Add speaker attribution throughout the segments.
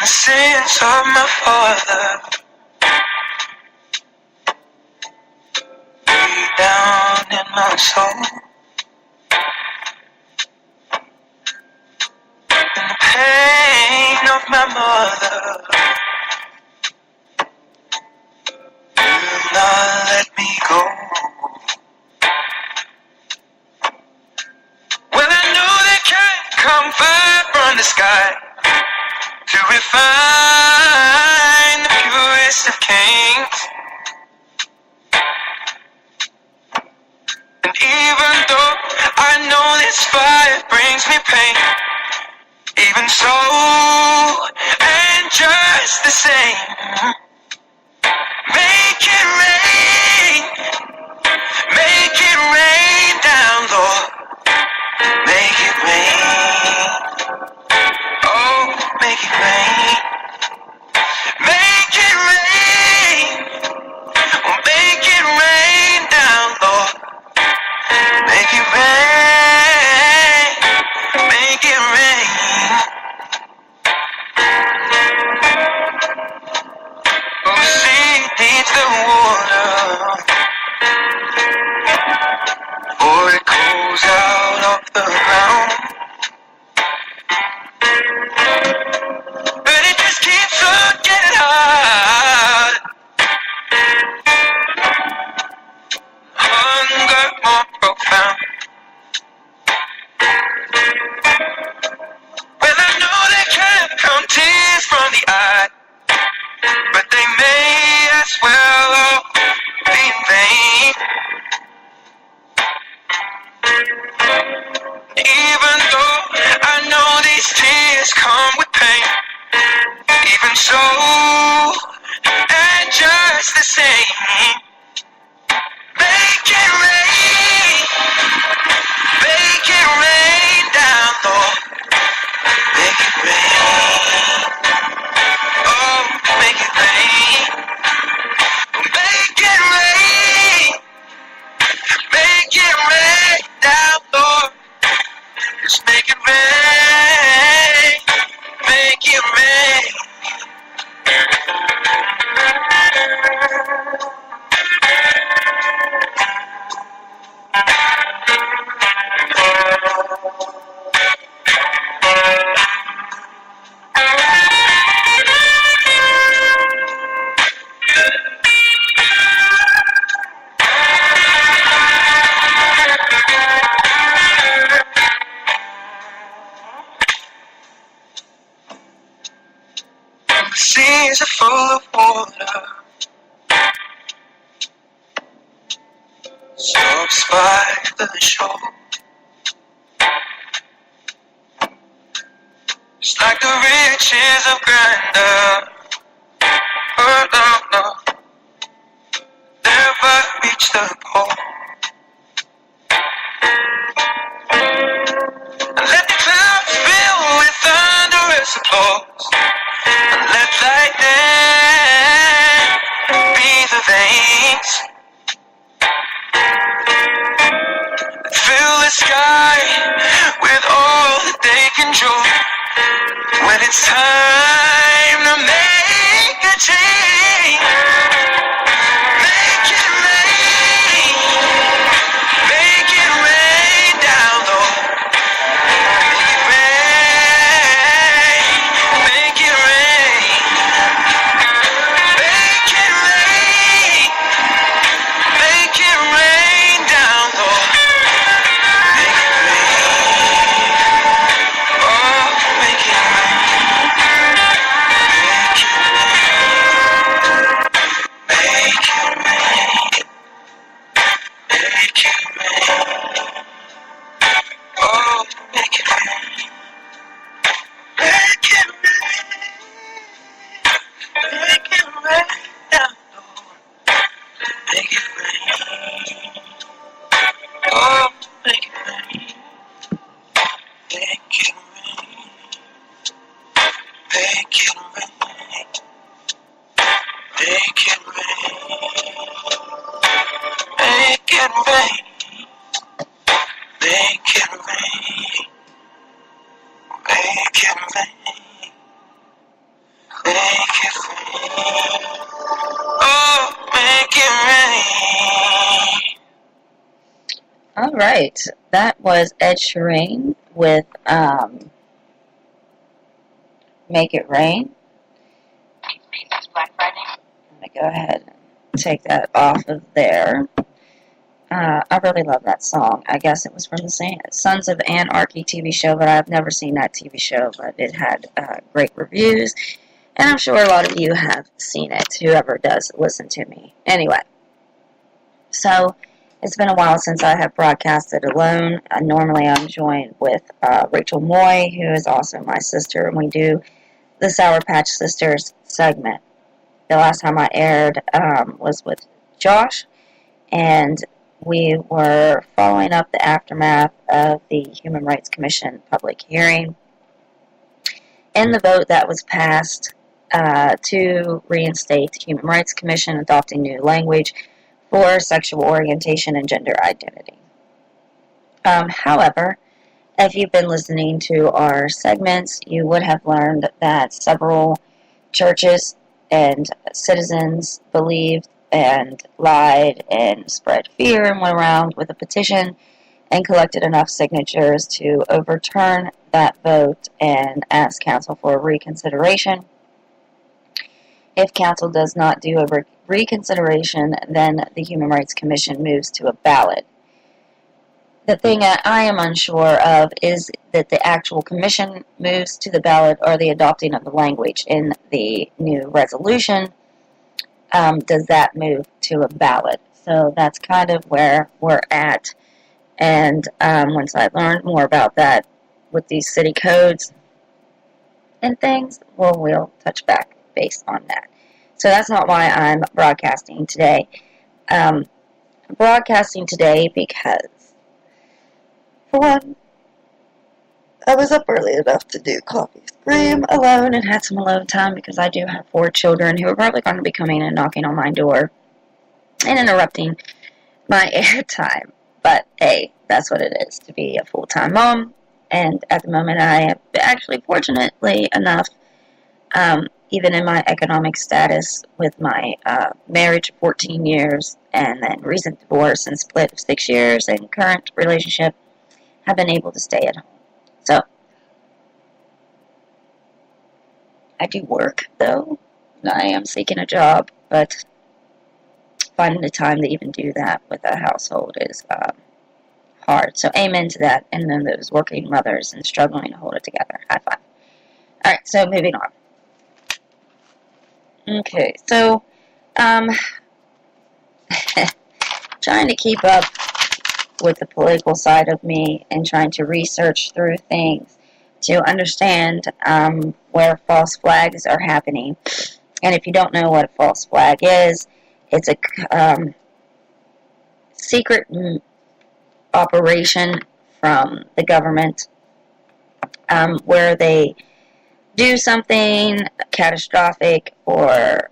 Speaker 1: the sins of my father way down in my soul, and the pain of my mother will not let me go. Well, I know there can't come fire from the sky to refine the purest of kings. And even though I know this fire brings me pain, even so, and just the same, make it rain down, Lord, make it rain, oh, make it rain, make it rain, oh, make it rain down, Lord, make it rain, make it rain. Oh, seed needs the water, or it goes out of the ground, but it just keeps on getting hard. Hunger more profound. Well, I know there can't come tears from the eye, but they may as well all be in vain. Even though I know these tears come with pain, even so, and just the same, make it rain down, Lord, make it rain, oh, make it rain, make it rain down, Lord, just make it rain, make it rain. The seas are full of water, soaks by the shore. It's like the riches of grandeur, oh no, never reach the poor. And let the clouds fill with thunderous applause, and let lightning be the veins that fill the sky with all that they can draw. When it's time to make a change, make it rain down, Lord, make it rain, make it rain, make it rain down, Lord, make it rain, oh, make it rain. Oh, make it rain.
Speaker 2: All right, that was Ed Sheeran with Make It Rain. I'm going to go ahead and take that off of there. I really love that song. I guess it was from the Sons of Anarchy TV show, but I've never seen that TV show, but it had great reviews, and I'm sure a lot of you have seen it, whoever does listen to me. Anyway, so it's been a while since I have broadcasted alone. Normally I'm joined with Rachel Moy, who is also my sister, and we do the Sour Patch Sisters segment. The last time I aired was with Josh, and we were following up the aftermath of the Human Rights Commission public hearing and the vote that was passed to reinstate the Human Rights Commission, adopting new language for sexual orientation and gender identity. However, if you've been listening to our segments, you would have learned that several churches and citizens believed and lied and spread fear and went around with a petition and collected enough signatures to overturn that vote and ask council for reconsideration. If council does not do a reconsideration, then the Human Rights Commission moves to a ballot. The thing that I am unsure of is that the actual commission moves to the ballot or the adopting of the language in the new resolution. Does that move to a ballot? So that's kind of where we're at. And once I learned more about that with these city codes and things, we'll touch back based on that. So that's not why I'm broadcasting today. I'm broadcasting today because, for one, I was up early enough to do Coffee Scream alone and had some alone time because I do have 4 children who are probably going to be coming and knocking on my door and interrupting my airtime. But, hey, that's what it is to be a full-time mom. And at the moment, I am actually, fortunately enough, even in my economic status with my marriage of 14 years and then recent divorce and split of 6 years and current relationship, have been able to stay at home. So, I do work, though. I am seeking a job, but finding the time to even do that with a household is hard. So, amen to that, and then those working mothers and struggling to hold it together. High five. Alright, so moving on. Okay, so, trying to keep up with the political side of me and trying to research through things to understand where false flags are happening. And if you don't know what a false flag is, it's a secret operation from the government where they do something catastrophic, or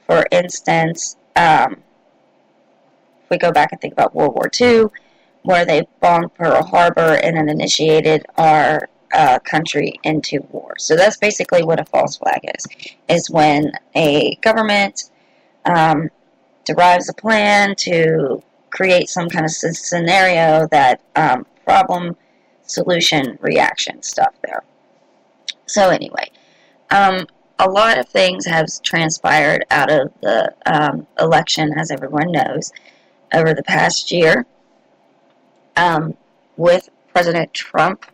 Speaker 2: for instance, if we go back and think about World War II, where they bombed Pearl Harbor and then initiated our country into war. So that's basically what a false flag is when a government derives a plan to create some kind of scenario that problem, solution, reaction stuff there. So anyway, a lot of things have transpired out of the election, as everyone knows, over the past year, with President Trump,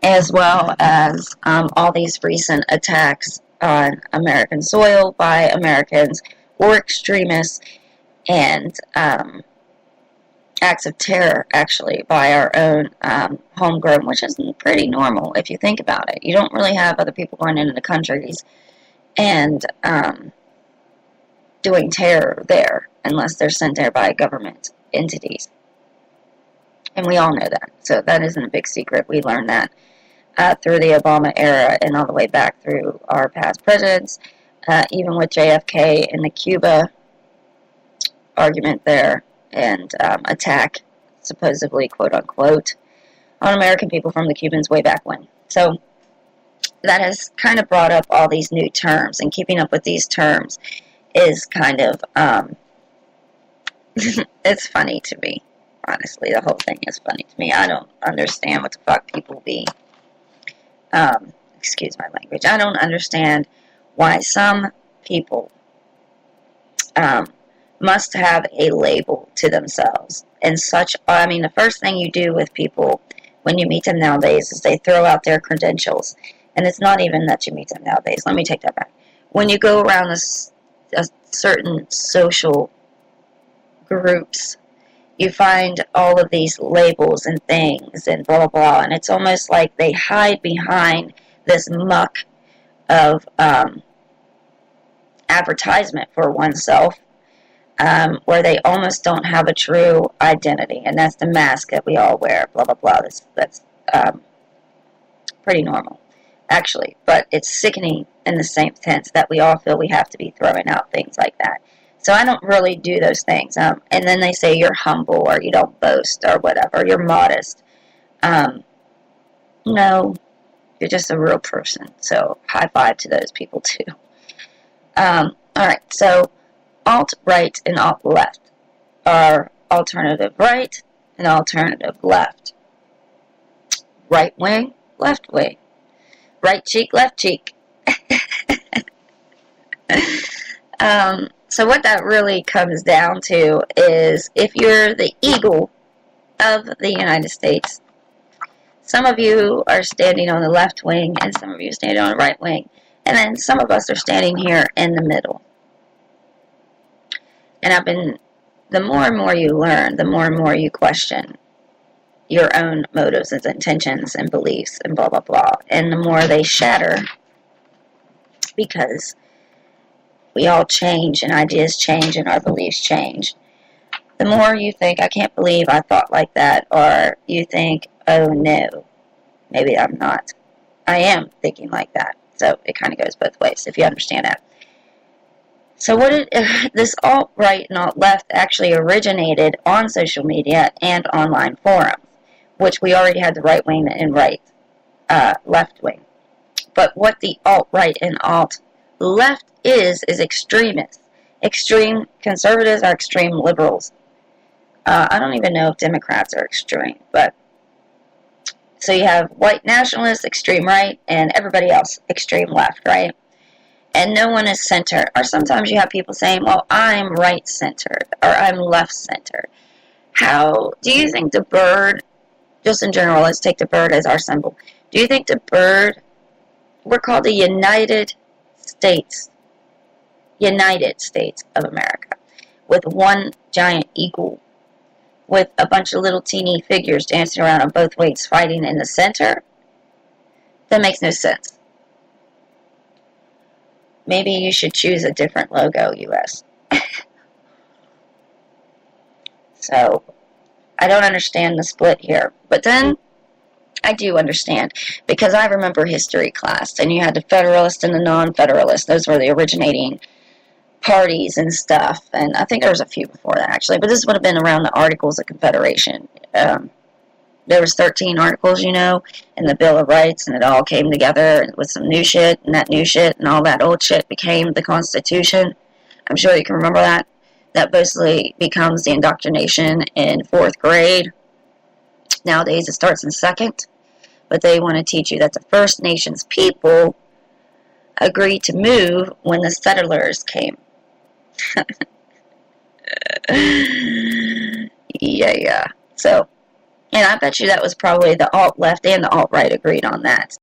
Speaker 2: as well as all these recent attacks on American soil by Americans or extremists, and acts of terror, actually, by our own homegrown, which is pretty normal if you think about it. You don't really have other people going into the countries and doing terror there unless they're sent there by government entities. And we all know that. So that isn't a big secret. We learned that through the Obama era and all the way back through our past presidents, even with JFK and the Cuba argument there, and attack, supposedly, quote-unquote, on American people from the Cubans way back when. So, that has kind of brought up all these new terms, and keeping up with these terms is kind of, it's funny to me. Honestly, the whole thing is funny to me. I don't understand what the fuck people be, excuse my language, I don't understand why some people must have a label to themselves. And such, I mean, the first thing you do with people when you meet them nowadays is they throw out their credentials. And it's not even that you meet them nowadays. Let me take that back. When you go around a certain social groups, you find all of these labels and things and blah, blah, blah. And it's almost like they hide behind this muck of advertisement for oneself, where they almost don't have a true identity. And that's the mask that we all wear, blah, blah, blah. That's pretty normal, actually. But it's sickening in the same sense that we all feel we have to be throwing out things like that. So I don't really do those things. And then they say you're humble or you don't boast or whatever. You're modest. No, you're just a real person. So high five to those people too. Alright, so alt-right and alt-left are alternative right and alternative left. Right wing, left wing. Right cheek, left cheek. So what that really comes down to is if you're the eagle of the United States, some of you are standing on the left wing and some of you are standing on the right wing. And then some of us are standing here in the middle. And the more and more you learn, the more and more you question your own motives and intentions and beliefs and blah, blah, blah. And the more they shatter, because we all change and ideas change and our beliefs change. The more you think, I can't believe I thought like that, or you think, oh no, maybe I'm not. I am thinking like that. So it kind of goes both ways, if you understand that. So this alt-right and alt-left actually originated on social media and online forums, which we already had the right wing and left wing. But what the alt-right and alt-left is extremists. Extreme conservatives are extreme liberals. I don't even know if Democrats are extreme, but so you have white nationalists, extreme right, and everybody else, extreme left, right? And no one is centered. Or sometimes you have people saying, well, I'm right-centered, or I'm left-centered. How do you think the bird, just in general, let's take the bird as our symbol. Do you think the bird, we're called the United States of America, with one giant eagle, with a bunch of little teeny figures dancing around on both ways, fighting in the center? That makes no sense. Maybe you should choose a different logo, U.S. So, I don't understand the split here. But then, I do understand, because I remember history class, and you had the Federalist and the Non-Federalist. Those were the originating parties and stuff, and I think there was a few before that, actually, but this would have been around the Articles of Confederation. There was 13 articles, in the Bill of Rights, and it all came together with some new shit, and that new shit, and all that old shit became the Constitution. I'm sure you can remember that. That basically becomes the indoctrination in 4th grade. Nowadays it starts in 2nd, but they want to teach you that the First Nations people agreed to move when the settlers came. Yeah. So, and I bet you that was probably the alt-left and the alt-right agreed on that.